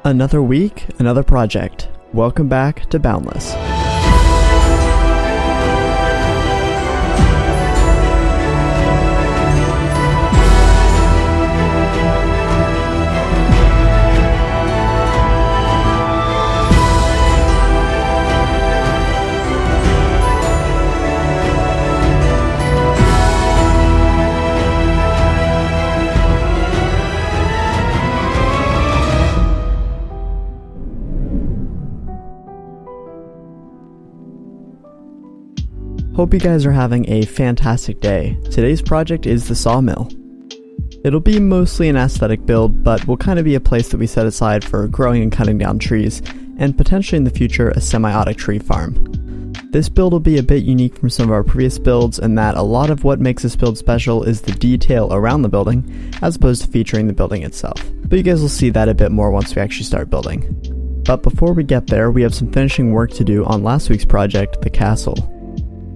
Another week, another project. Welcome back to Boundless. Hope you guys are having a fantastic day. Today's project is the Sawmill. It'll be mostly an aesthetic build, but will kind of be a place that we set aside for growing and cutting down trees, and potentially in the future a semiotic tree farm. This build will be a bit unique from some of our previous builds in that a lot of what makes this build special is the detail around the building, as opposed to featuring the building itself. But you guys will see that a bit more once we actually start building. But before we get there, we have some finishing work to do on last week's project, the castle.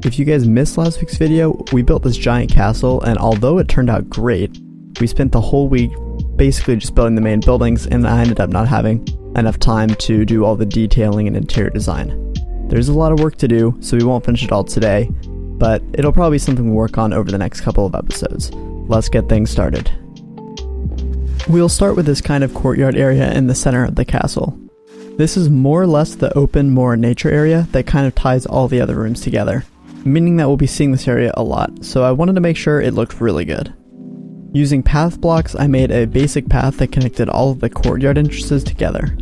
If you guys missed last week's video, we built this giant castle, and although it turned out great, we spent the whole week basically just building the main buildings, and I ended up not having enough time to do all the detailing and interior design. There's a lot of work to do, so we won't finish it all today, but it'll probably be something we'll work on over the next couple of episodes. Let's get things started. We'll start with this kind of courtyard area in the center of the castle. This is more or less the open, more nature area that kind of ties all the other rooms together, meaning that we'll be seeing this area a lot, so I wanted to make sure it looked really good. Using path blocks, I made a basic path that connected all of the courtyard entrances together.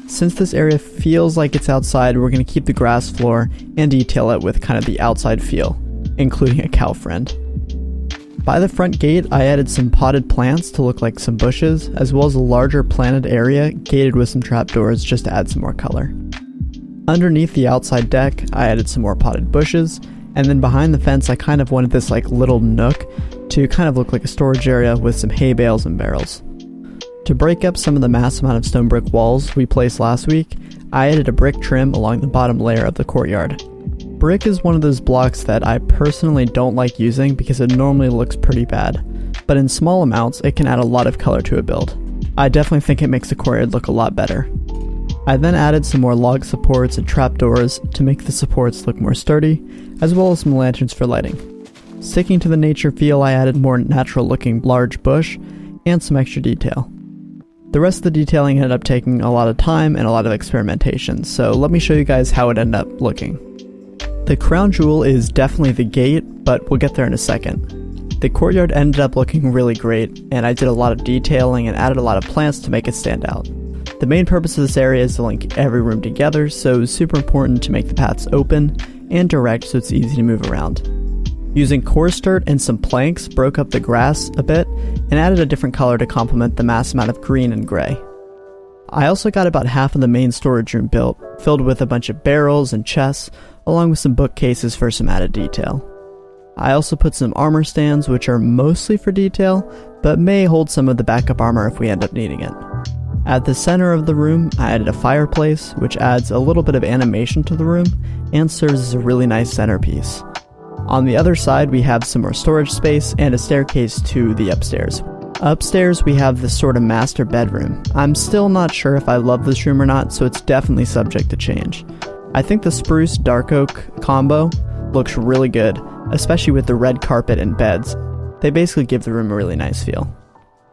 Since this area feels like it's outside, we're going to keep the grass floor and detail it with kind of the outside feel, including a cow friend. By the front gate, I added some potted plants to look like some bushes, as well as a larger planted area gated with some trapdoors just to add some more color. Underneath the outside deck, I added some more potted bushes, and then behind the fence I kind of wanted this like little nook to kind of look like a storage area with some hay bales and barrels. To break up some of the mass amount of stone brick walls we placed last week, I added a brick trim along the bottom layer of the courtyard. Brick is one of those blocks that I personally don't like using because it normally looks pretty bad, but in small amounts it can add a lot of color to a build. I definitely think it makes the courtyard look a lot better. I then added some more log supports and trapdoors to make the supports look more sturdy, as well as some lanterns for lighting. Sticking to the nature feel, I added more natural looking large bush and some extra detail. The rest of the detailing ended up taking a lot of time and a lot of experimentation, so let me show you guys how it ended up looking. The crown jewel is definitely the gate, but we'll get there in a second. The courtyard ended up looking really great, and I did a lot of detailing and added a lot of plants to make it stand out. The main purpose of this area is to link every room together, so it's super important to make the paths open and direct so it's easy to move around. Using coarse dirt and some planks broke up the grass a bit and added a different color to complement the mass amount of green and gray. I also got about half of the main storage room built, filled with a bunch of barrels and chests, along with some bookcases for some added detail. I also put some armor stands, which are mostly for detail, but may hold some of the backup armor if we end up needing it. At the center of the room, I added a fireplace, which adds a little bit of animation to the room and serves as a really nice centerpiece. On the other side, we have some more storage space and a staircase to the upstairs. Upstairs, we have this sort of master bedroom. I'm still not sure if I love this room or not, so it's definitely subject to change. I think the spruce dark oak combo looks really good, especially with the red carpet and beds. They basically give the room a really nice feel.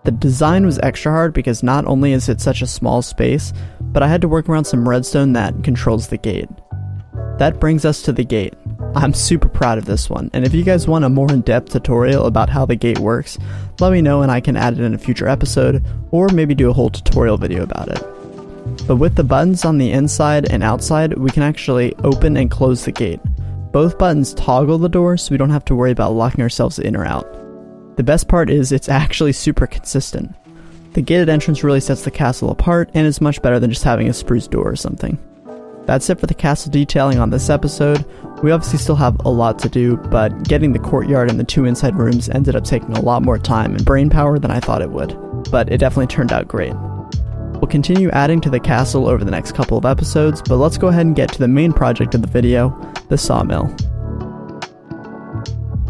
The design was extra hard because not only is it such a small space, but I had to work around some redstone that controls the gate. That brings us to the gate. I'm super proud of this one, and if you guys want a more in-depth tutorial about how the gate works, let me know and I can add it in a future episode, or maybe do a whole tutorial video about it. But with the buttons on the inside and outside, we can actually open and close the gate. Both buttons toggle the door so we don't have to worry about locking ourselves in or out. The best part is it's actually super consistent. The gated entrance really sets the castle apart and is much better than just having a spruce door or something. That's it for the castle detailing on this episode. We obviously still have a lot to do, but getting the courtyard and the two inside rooms ended up taking a lot more time and brain power than I thought it would, but it definitely turned out great. We'll continue adding to the castle over the next couple of episodes, but let's go ahead and get to the main project of the video, the Sawmill.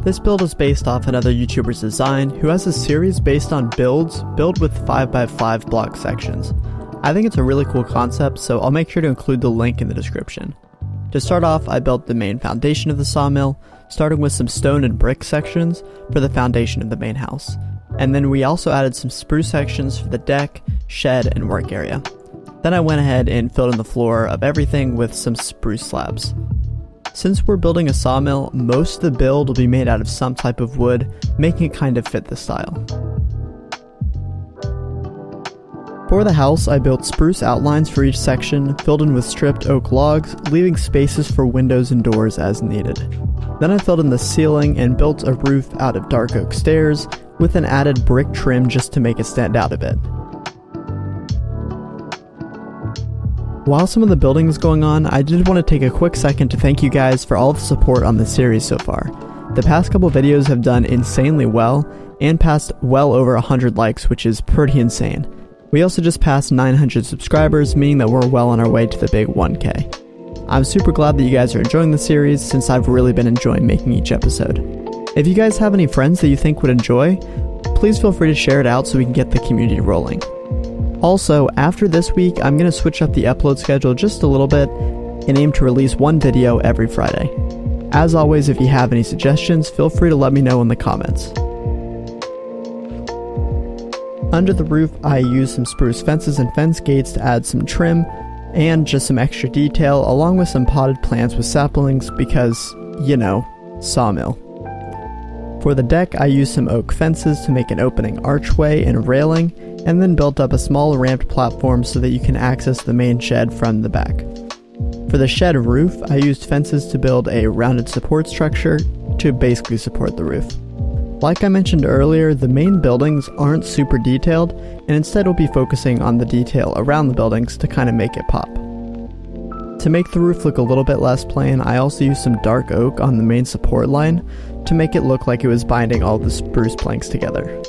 This build is based off another YouTuber's design who has a series based on builds built with 5x5 block sections. I think it's a really cool concept, so I'll make sure to include the link in the description. To start off, I built the main foundation of the sawmill, starting with some stone and brick sections for the foundation of the main house. And then we also added some spruce sections for the deck, shed, and work area. Then I went ahead and filled in the floor of everything with some spruce slabs. Since we're building a sawmill, most of the build will be made out of some type of wood, making it kind of fit the style. For the house, I built spruce outlines for each section, filled in with stripped oak logs, leaving spaces for windows and doors as needed. Then I filled in the ceiling and built a roof out of dark oak stairs, with an added brick trim just to make it stand out a bit. While some of the building is going on, I did want to take a quick second to thank you guys for all the support on this series so far. The past couple videos have done insanely well, and passed well over 100 likes, which is pretty insane. We also just passed 900 subscribers, meaning that we're well on our way to the big 1K. I'm super glad that you guys are enjoying the series, since I've really been enjoying making each episode. If you guys have any friends that you think would enjoy, please feel free to share it out so we can get the community rolling. Also, after this week, I'm going to switch up the upload schedule just a little bit and aim to release one video every Friday. As always, if you have any suggestions, feel free to let me know in the comments. Under the roof, I used some spruce fences and fence gates to add some trim and just some extra detail, along with some potted plants with saplings because, you know, sawmill. For the deck, I used some oak fences to make an opening archway and railing, and then built up a small ramped platform so that you can access the main shed from the back. For the shed roof, I used fences to build a rounded support structure to basically support the roof. Like I mentioned earlier, the main buildings aren't super detailed, and instead we'll be focusing on the detail around the buildings to kind of make it pop. To make the roof look a little bit less plain, I also used some dark oak on the main support line to make it look like it was binding all the spruce planks together.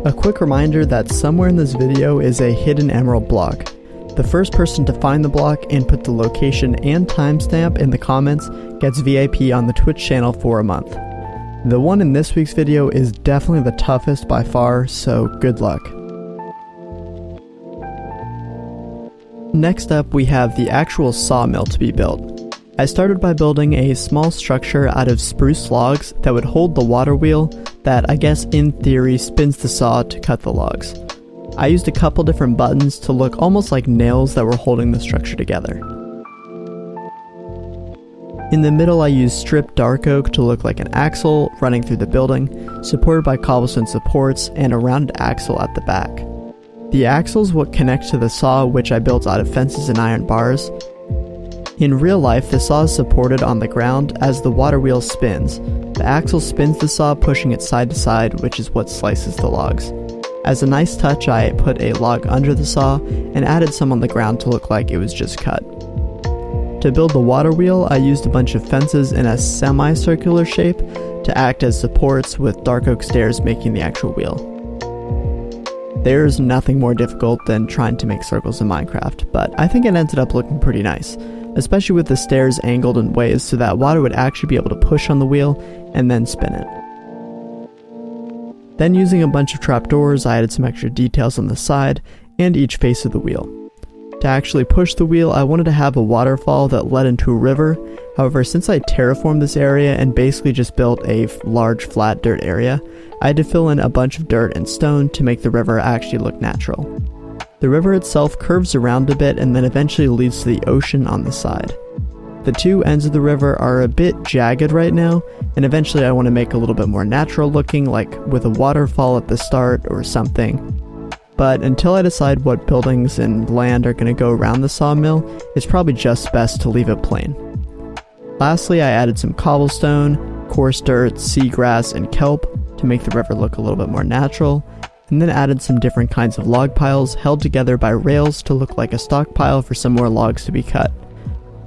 A quick reminder that somewhere in this video is a hidden emerald block. The first person to find the block and put the location and timestamp in the comments gets VIP on the Twitch channel for a month. The one in this week's video is definitely the toughest by far, so good luck. Next up, we have the actual sawmill to be built. I started by building a small structure out of spruce logs that would hold the water wheel that, I guess in theory, spins the saw to cut the logs. I used a couple different buttons to look almost like nails that were holding the structure together. In the middle, I used stripped dark oak to look like an axle running through the building, supported by cobblestone supports and a rounded axle at the back. The axle is what connects to the saw, which I built out of fences and iron bars. In real life, the saw is supported on the ground as the water wheel spins. The axle spins the saw, pushing it side to side, which is what slices the logs. As a nice touch, I put a log under the saw and added some on the ground to look like it was just cut. To build the water wheel, I used a bunch of fences in a semicircular shape to act as supports, with dark oak stairs making the actual wheel. There's nothing more difficult than trying to make circles in Minecraft, but I think it ended up looking pretty nice, especially with the stairs angled in ways so that water would actually be able to push on the wheel and then spin it. Then, using a bunch of trapdoors, I added some extra details on the side and each face of the wheel. To actually push the wheel, I wanted to have a waterfall that led into a river. However, since I terraformed this area and basically just built a large flat dirt area, I had to fill in a bunch of dirt and stone to make the river actually look natural. The river itself curves around a bit and then eventually leads to the ocean on the side. The two ends of the river are a bit jagged right now, and eventually I want to make a little bit more natural looking, like with a waterfall at the start or something. But until I decide what buildings and land are going to go around the sawmill, it's probably just best to leave it plain. Lastly, I added some cobblestone, coarse dirt, seagrass, and kelp to make the river look a little bit more natural, and then added some different kinds of log piles held together by rails to look like a stockpile for some more logs to be cut.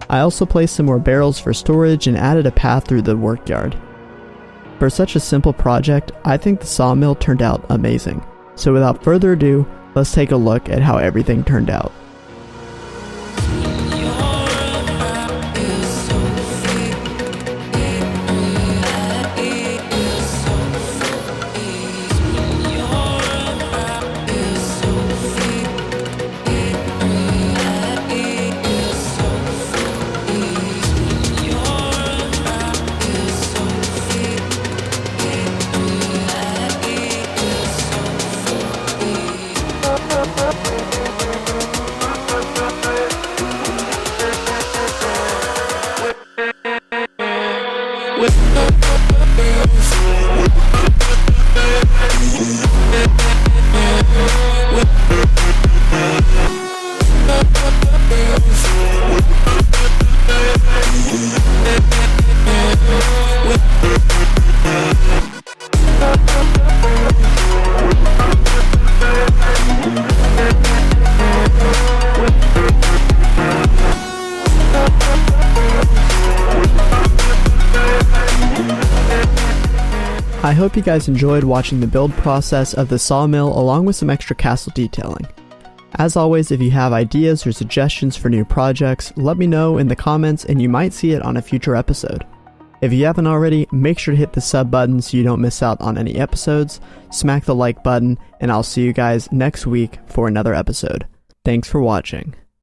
I also placed some more barrels for storage and added a path through the workyard. For such a simple project, I think the sawmill turned out amazing. So without further ado, Let's take a look at how everything turned out. I hope you guys enjoyed watching the build process of the sawmill along with some extra castle detailing. As always, if you have ideas or suggestions for new projects, let me know in the comments and you might see it on a future episode. If you haven't already, make sure to hit the sub button so you don't miss out on any episodes, smack the like button, and I'll see you guys next week for another episode. Thanks for watching.